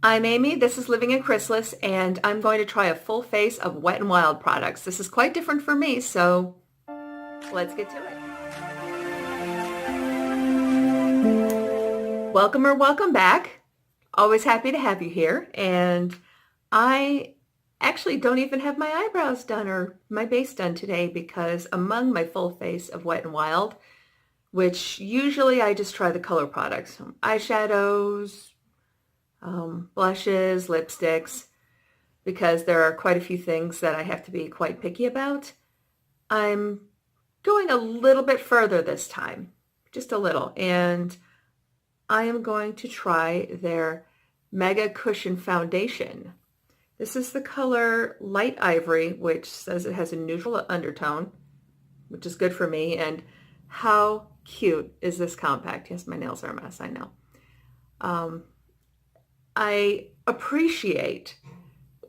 I'm Amy, this is Living in Chrysalis, and I'm going to try a full face of Wet n Wild products. This is quite different for me, so let's get to it. Welcome or welcome back. Always happy to have you here, and I actually don't even have my eyebrows done or my base done today because among my full face of Wet n Wild, which usually I just try the color products, eyeshadows, blushes, lipsticks, because there are quite a few things that I have to be quite picky about. I'm going a little bit further this time, just a little, and I am going to try their Mega Cushion Foundation. This is the color Light Ivory, which says it has a neutral undertone, which is good for me. And how cute is this compact? Yes, my nails are a mess, I know. I appreciate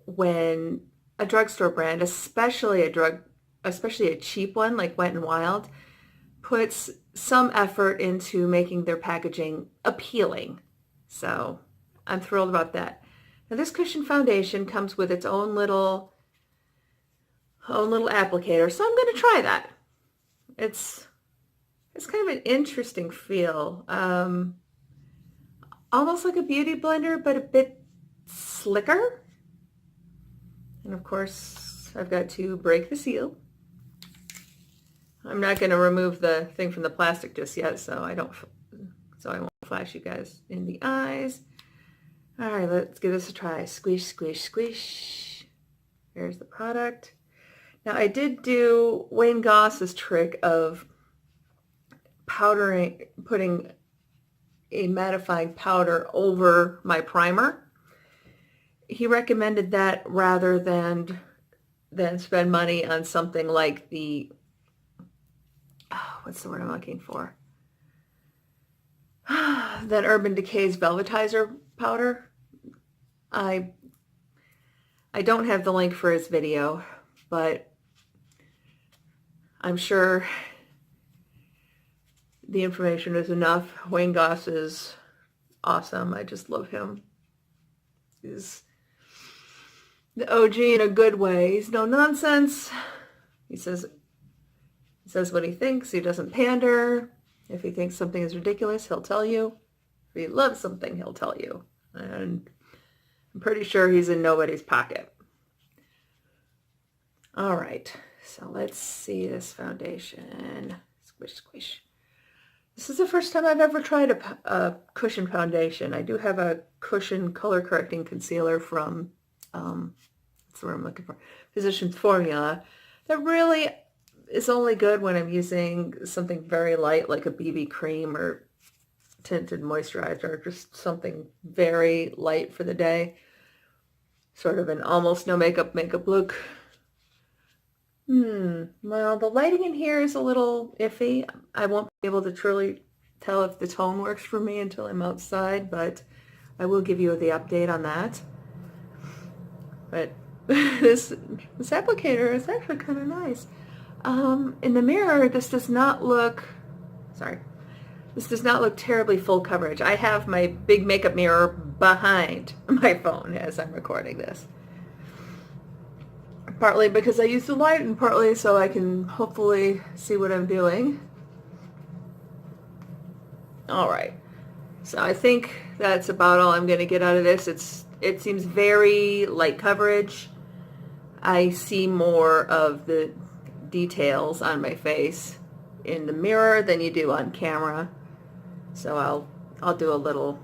when a drugstore brand, especially a cheap one like Wet n Wild, puts some effort into making their packaging appealing. So I'm thrilled about that. Now this cushion foundation comes with its own little applicator, so I'm going to try that. It's kind of an interesting feel. Almost like a beauty blender, but a bit slicker. And of course, I've got to break the seal. I'm not going to remove the thing from the plastic just yet, so I won't flash you guys in the eyes. All right, let's give this a try. Squish, squish, squish. Here's the product. Now I did do Wayne Goss's trick of putting a mattifying powder over my primer. He recommended that rather than spend money on something like the, what's the word I'm looking for? That Urban Decay's Velvetizer powder. I don't have the link for his video, but I'm sure the information is enough. Wayne Goss is awesome. I just love him. He's the OG in a good way. He's no nonsense. He says what he thinks. He doesn't pander. If he thinks something is ridiculous, he'll tell you. If he loves something, he'll tell you. And I'm pretty sure he's in nobody's pocket. All right, so let's see this foundation. Squish, squish. This is the first time I've ever tried a cushion foundation. I do have a cushion color correcting concealer from, that's what I'm looking for, Physicians Formula. That really is only good when I'm using something very light like a BB cream or tinted moisturizer, just something very light for the day. Sort of an almost no makeup look. Well, the lighting in here is a little iffy. I won't be able to truly tell if the tone works for me until I'm outside, but I will give you the update on that. But this applicator is actually kind of nice. In the mirror, this does not look terribly full coverage. I have my big makeup mirror behind my phone as I'm recording this. Partly because I use the light and partly so I can hopefully see what I'm doing. All right, so I think that's about all I'm going to get out of this. It seems very light coverage. I see more of the details on my face in the mirror than you do on camera. So I'll do a little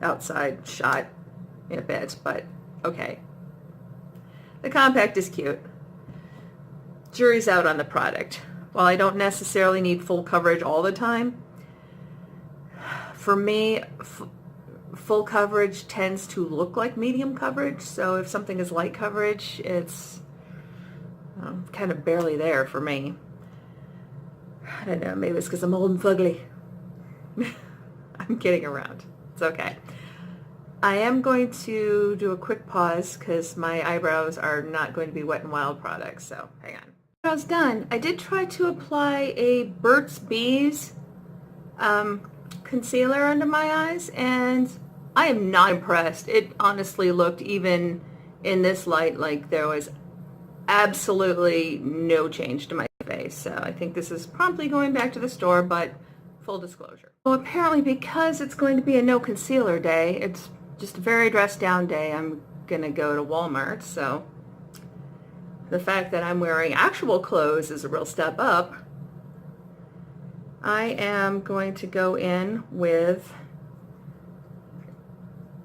outside shot in a bit, but okay. The compact is cute. Jury's out on the product. While I don't necessarily need full coverage all the time, for me, full coverage tends to look like medium coverage. So if something is light coverage, it's kind of barely there for me. I don't know, maybe it's because I'm old and fugly. I'm kidding around. It's okay. I am going to do a quick pause because my eyebrows are not going to be Wet n Wild products, so hang on. Eyebrows done. I did try to apply a Burt's Bees concealer under my eyes, and I am not impressed. It honestly looked, even in this light, like there was absolutely no change to my face. So I think this is promptly going back to the store, but full disclosure. Well, apparently because it's going to be a no concealer day, it's just a very dressed down day, I'm going to go to Walmart. So the fact that I'm wearing actual clothes is a real step up. I am going to go in with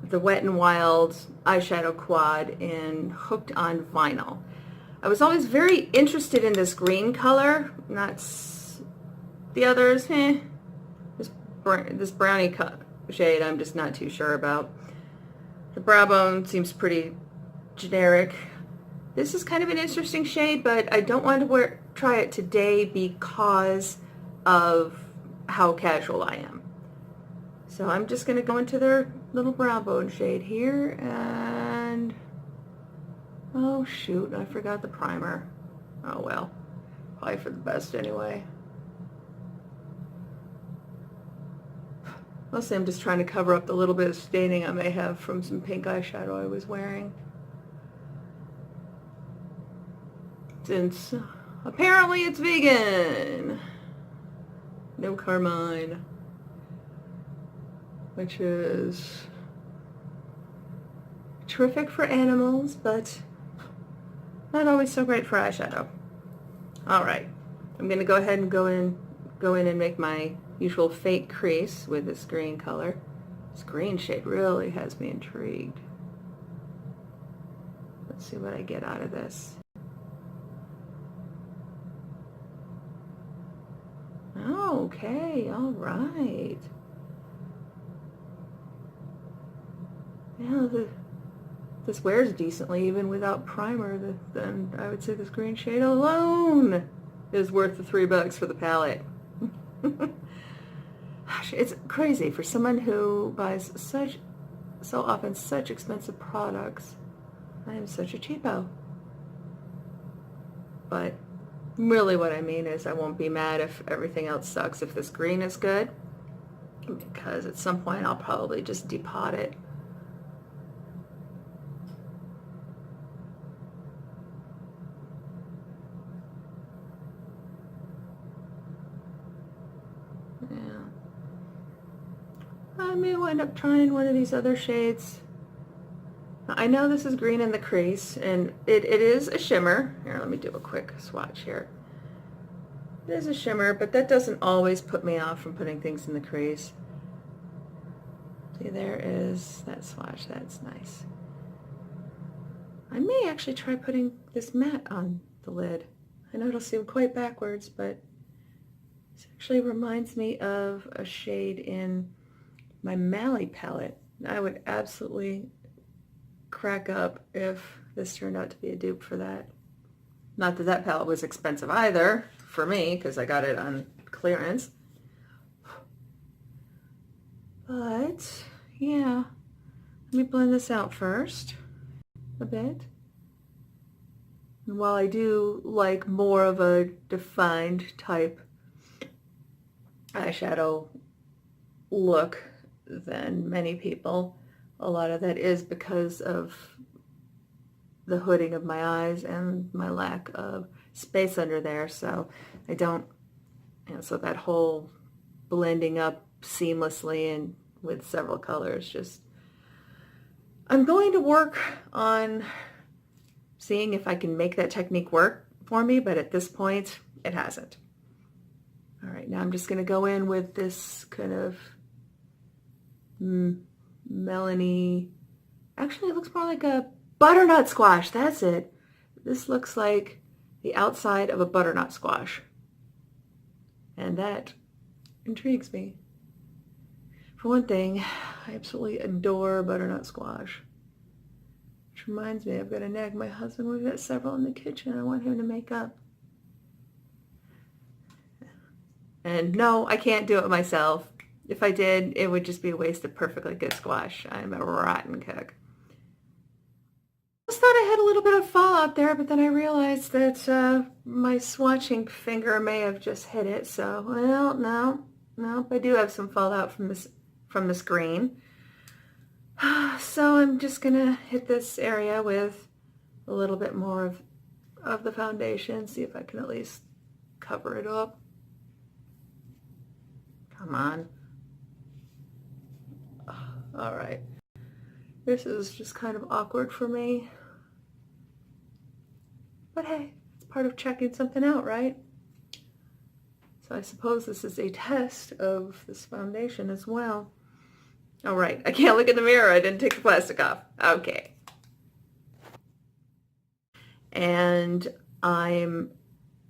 the Wet n Wild eyeshadow quad in Hooked on Vinyl. I was always very interested in this green color, not the others. This brownie shade I'm just not too sure about. The Brow Bone seems pretty generic. This is kind of an interesting shade, but I don't want to try it today because of how casual I am. So I'm just going to go into their little Brow Bone shade here, and oh shoot, I forgot the primer. Oh well, probably for the best anyway. Mostly I'm just trying to cover up the little bit of staining I may have from some pink eyeshadow I was wearing. Since apparently it's vegan. No carmine. Which is terrific for animals, but not always so great for eyeshadow. All right, I'm going to go ahead and go in and make my usual fake crease with this green color. This green shade really has me intrigued. Let's see what I get out of this. Okay, all right. Yeah, this wears decently even without primer. Then I would say this green shade alone is worth the $3 for the palette. Gosh, it's crazy for someone who buys so often such expensive products. I am such a cheapo. But really what I mean is I won't be mad if everything else sucks if this green is good, because at some point I'll probably just depot it. I may wind up trying one of these other shades. I know this is green in the crease, and it is a shimmer. Here, let me do a quick swatch here. It is a shimmer, but that doesn't always put me off from putting things in the crease. See, there is that swatch. That's nice. I may actually try putting this matte on the lid. I know it'll seem quite backwards, but this actually reminds me of a shade in my Mally palette. I would absolutely crack up if this turned out to be a dupe for that. Not that that palette was expensive either for me, because I got it on clearance. But yeah, let me blend this out first a bit. And while I do like more of a defined type eyeshadow look than many people, a lot of that is because of the hooding of my eyes and my lack of space under there. So I don't, so that whole blending up seamlessly and with several colors, just, I'm going to work on seeing if I can make that technique work for me, but at this point it hasn't. All right, now I'm just going to go in with this kind of melony, actually it looks more like a butternut squash. That's it. This looks like the outside of a butternut squash, and that intrigues me. For one thing, I absolutely adore butternut squash, which reminds me, I've got an egg my husband, we've got several in the kitchen I want him to make up. And no, I can't do it myself. If I did, it would just be a waste of perfectly good squash. I'm a rotten cook. I just thought I had a little bit of fallout there, but then I realized that my swatching finger may have just hit it. So, well, no, I do have some fallout from this green. So I'm just gonna hit this area with a little bit more of the foundation, see if I can at least cover it up. Come on. All right. This is just kind of awkward for me. But hey, it's part of checking something out, right? So I suppose this is a test of this foundation as well. All right, I can't look in the mirror. I didn't take the plastic off. Okay. And I'm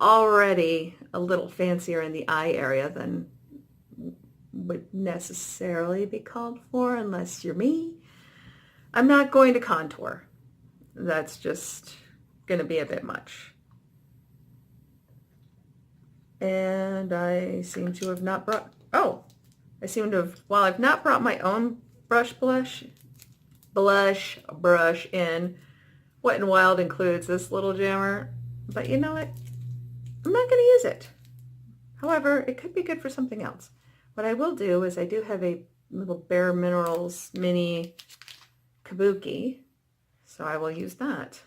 already a little fancier in the eye area than would necessarily be called for unless you're me. I'm not going to contour. That's just going to be a bit much. And I seem to have not brought, while I've not brought my own blush in, Wet n Wild includes this little jammer, but you know what? I'm not going to use it. However, it could be good for something else. What I will do is I do have a little Bare Minerals mini kabuki, so I will use that.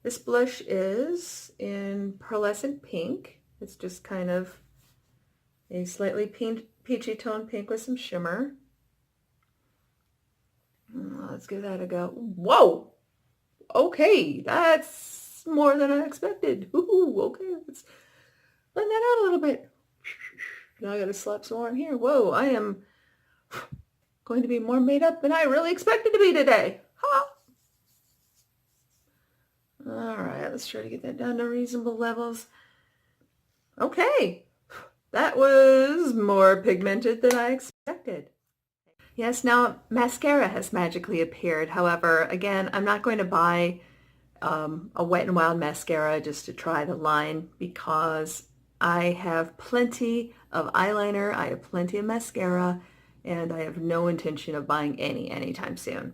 This blush is in Pearlescent Pink. It's just kind of a slightly peachy tone pink with some shimmer. Let's give that a go. Whoa! Okay, that's more than I expected. Ooh, okay, let's blend that out a little bit. Now I gotta slap some more in here. Whoa, I am going to be more made up than I really expected to be today. Ha! All right, let's try to get that down to reasonable levels. Okay, that was more pigmented than I expected. Yes, now mascara has magically appeared. However, again, I'm not going to buy a Wet n Wild mascara just to try the line because I have plenty of eyeliner, I have plenty of mascara, and I have no intention of buying anytime soon.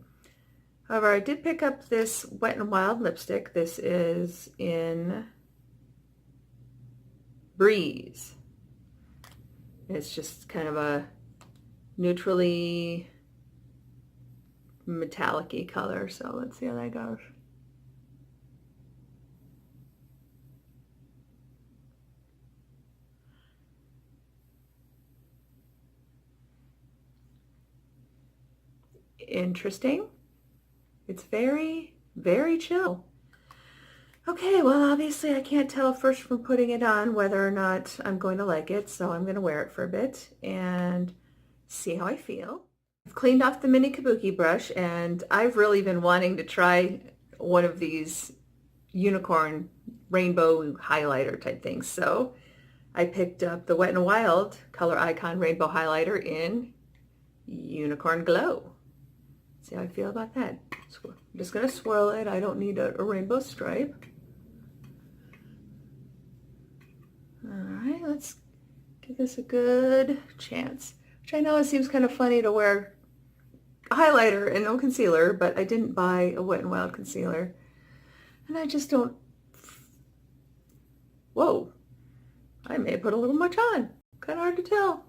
However, I did pick up this Wet n Wild lipstick. This is in Breeze. It's just kind of a neutrally metallic-y color, so let's see how that goes. Interesting. It's very, very chill. Okay, well, obviously I can't tell first from putting it on whether or not I'm going to like it, so I'm going to wear it for a bit and see how I feel. I've cleaned off the mini kabuki brush, and I've really been wanting to try one of these unicorn rainbow highlighter type things, so I picked up the Wet n Wild Color Icon Rainbow Highlighter in Unicorn Glow. See how I feel about that. So I'm just going to swirl it. I don't need a rainbow stripe. All right, let's give this a good chance. Which I know it seems kind of funny to wear highlighter and no concealer, but I didn't buy a Wet n Wild concealer. And I just don't... Whoa, I may have put a little much on. Kind of hard to tell.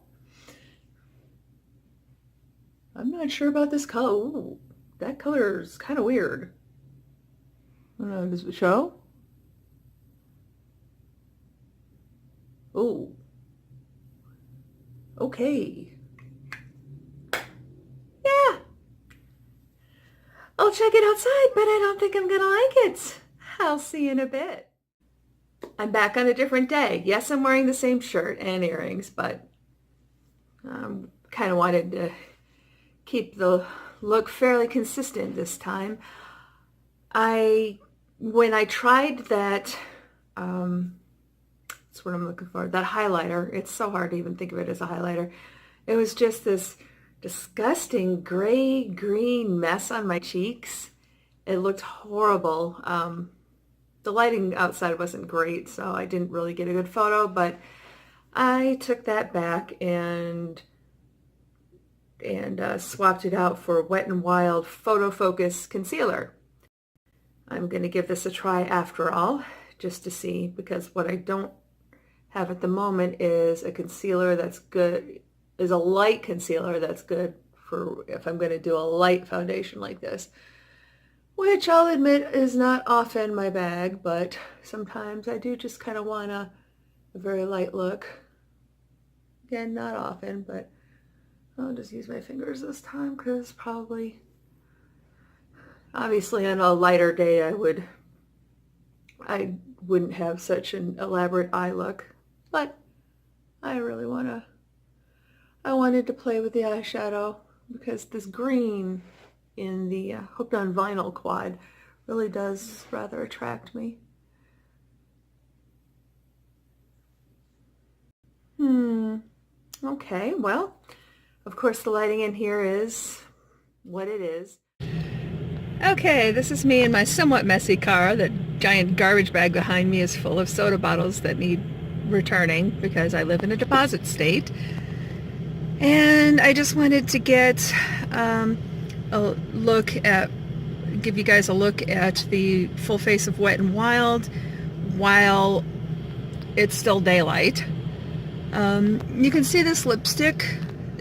I'm not sure about this color. Ooh, that color is kind of weird. Does it show? Ooh. Okay. Yeah. I'll check it outside, but I don't think I'm gonna like it. I'll see you in a bit. I'm back on a different day. Yes, I'm wearing the same shirt and earrings, but kind of wanted to keep the look fairly consistent this time. When I tried that, that's what I'm looking for, that highlighter, it's so hard to even think of it as a highlighter. It was just this disgusting gray-green mess on my cheeks. It looked horrible. The lighting outside wasn't great, so I didn't really get a good photo, but I took that back and swapped it out for Wet n Wild Photo Focus Concealer. I'm going to give this a try after all, just to see, because what I don't have at the moment is a concealer that's good, is a light concealer that's good for if I'm going to do a light foundation like this, which I'll admit is not often my bag, but sometimes I do just kind of want a very light look. Again, not often, but I'll just use my fingers this time because probably, obviously on a lighter day I wouldn't have such an elaborate eye look, but I wanted to play with the eyeshadow because this green in the Hooked on Vinyl quad really does rather attract me. Okay, well, of course the lighting in here is what it is. Okay, this is me in my somewhat messy car. The giant garbage bag behind me is full of soda bottles that need returning because I live in a deposit state. And I just wanted to get give you guys a look at the full face of Wet n Wild while it's still daylight. You can see this lipstick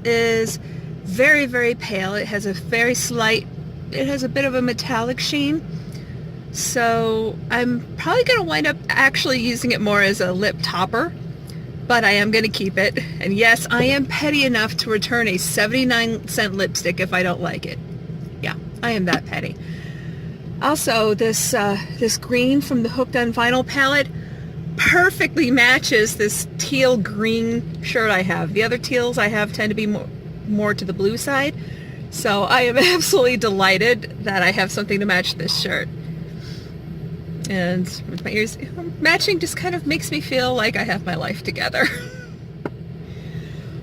is very, very pale. It has a very slight, it has a bit of a metallic sheen. So I'm probably going to wind up actually using it more as a lip topper, but I am going to keep it. And yes, I am petty enough to return a 79-cent lipstick if I don't like it. Yeah, I am that petty. Also, this green from the Hooked on Vinyl palette perfectly matches this teal green shirt I have. The other teals I have tend to be more to the blue side. So I am absolutely delighted that I have something to match this shirt. And with my ears matching just kind of makes me feel like I have my life together.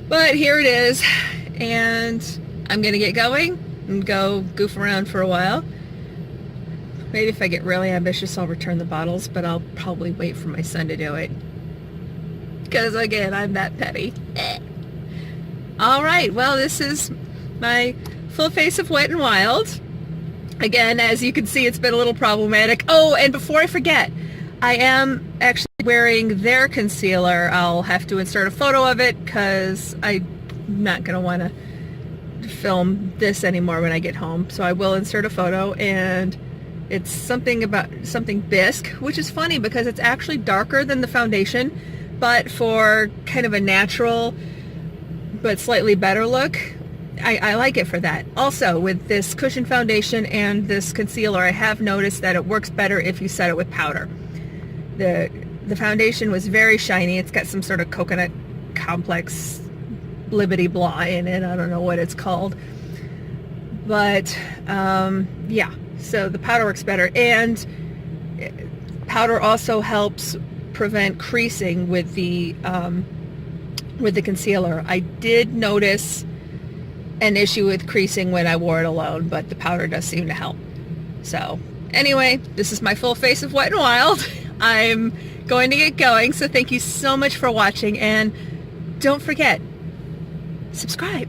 But here it is, and I'm gonna get going and go goof around for a while. Maybe if I get really ambitious, I'll return the bottles, but I'll probably wait for my son to do it. Because again, I'm that petty. All right, well, this is my full face of Wet n Wild. Again, as you can see, it's been a little problematic. Oh, and before I forget, I am actually wearing their concealer. I'll have to insert a photo of it because I'm not going to want to film this anymore when I get home. So I will insert a photo, and it's something bisque, which is funny because it's actually darker than the foundation, but for kind of a natural but slightly better look, I like it for that. Also, with this cushion foundation and this concealer, I have noticed that it works better if you set it with powder. The foundation was very shiny. It's got some sort of coconut complex blibbity blah in it. I don't know what it's called. But, yeah. So the powder works better. And powder also helps prevent creasing with the concealer. I did notice an issue with creasing when I wore it alone, but the powder does seem to help. So anyway, this is my full face of Wet n Wild. I'm going to get going, so thank you so much for watching, and don't forget, subscribe.